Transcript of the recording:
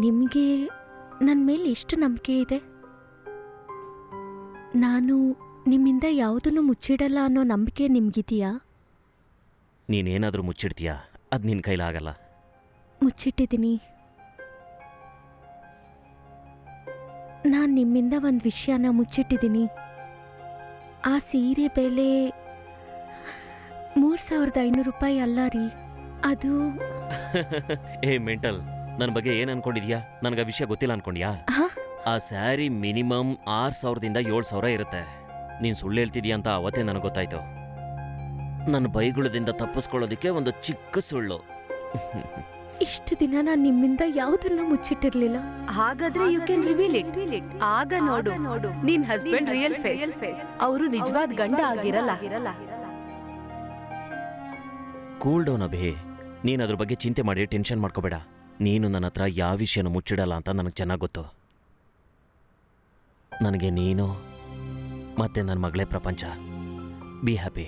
ನಿಮಗೆ ನನ್ನ ಮೇಲೆ ಎಷ್ಟು ನಂಬಿಕೆ ಇದೆ? ನಾನು ನಿಮ್ಮಿಂದ ಯಾವುದನ್ನು ಮುಚ್ಚಿಡಲ್ಲ ಅನ್ನೋ ನಂಬಿಕೆ ನಿಮ್ಗಿದೆಯಾ? ನೀನೇನಾದರೂ ಮುಚ್ಚಿಡ್ತೀಯಾ? ಅದು ನಿನ್ನ ಕೈಲಾಗಲ್ಲ. ಮುಚ್ಚಿಟ್ಟಿದ್ದೀನಿ. ನಾನು ನಿಮ್ಮಿಂದ ಒಂದು ವಿಷಯನ ಮುಚ್ಚಿಟ್ಟಿದ್ದೀನಿ. ಆ ಸೀರೆ ಬೆಲೆ 3500 ರೂಪಾಯಿ ಅಲ್ಲ ರೀ, ಅದು ಏ ಮೆಂಟಲ್, ನನ್ನ ಬಗ್ಗೆ ಏನು ಅನ್ಕೊಂಡಿದ್ಯಾ? ನನಗೆ ಆ ವಿಷಯ ಗೊತ್ತಿಲ್ಲ ಅನ್ಕೊಂಡ್ಯಾ? ಆ ಸ್ಯಾರಿ ಮಿನಿಮಮ್ 6000ದಿಂದ 7000 ಇರುತ್ತೆ. ನೀನು ಸುಳ್ಳು ಹೇಳ್ತಿದ್ಯಾ ಅಂತ ಅವತ್ತೇ ನನಗೆ ಗೊತ್ತಾಯ್ತು. ನನ್ನ ಬೈಗುಳದಿಂದ ತಪ್ಪಿಸ್ಕೊಳ್ಳೋದಕ್ಕೆ ಒಂದು ಚಿಕ್ಕ ಸುಳ್ಳು. ಇಷ್ಟು ದಿನ ನಾನು ನಿಮ್ಮಿಂದ ಯಾವುದನ್ನ ಮುಚ್ಚಿಟ್ಟಿರ್ಲಿಲ್ಲ. ಹಾಗಾದ್ರೆ ಯು ಕ್ಯಾನ್ ರಿವೀಲ್ ಇಟ್. ಆಗ ನೋಡು ನಿನ್ ಹಸ್ಬೆಂಡ್ ರಿಯಲ್ ಫೇಸ್. ಅವರು ನಿಜವಾದ ಗಂಡ ಆಗಿರಲ್ಲ. ಕೂಲ್ ಡೌನ್ ಅಭಿ, ನೀನು ಅದ್ರ ಬಗ್ಗೆ ಚಿಂತೆ ಮಾಡಿ ಟೆನ್ಷನ್ ಮಾಡ್ಕೋಬೇಡ. ನೀನು ನನ್ನ ಹತ್ರ ಯಾವ ವಿಷಯನೂ ಮುಚ್ಚಿಡಲ್ಲ ಅಂತ ನನಗೆ ಚೆನ್ನಾಗಿ ಗೊತ್ತು. ನನಗೆ ನೀನು ಮತ್ತೆ ನನ್ನ ಮಗಳೇ ಪ್ರಪಂಚ. Be happy.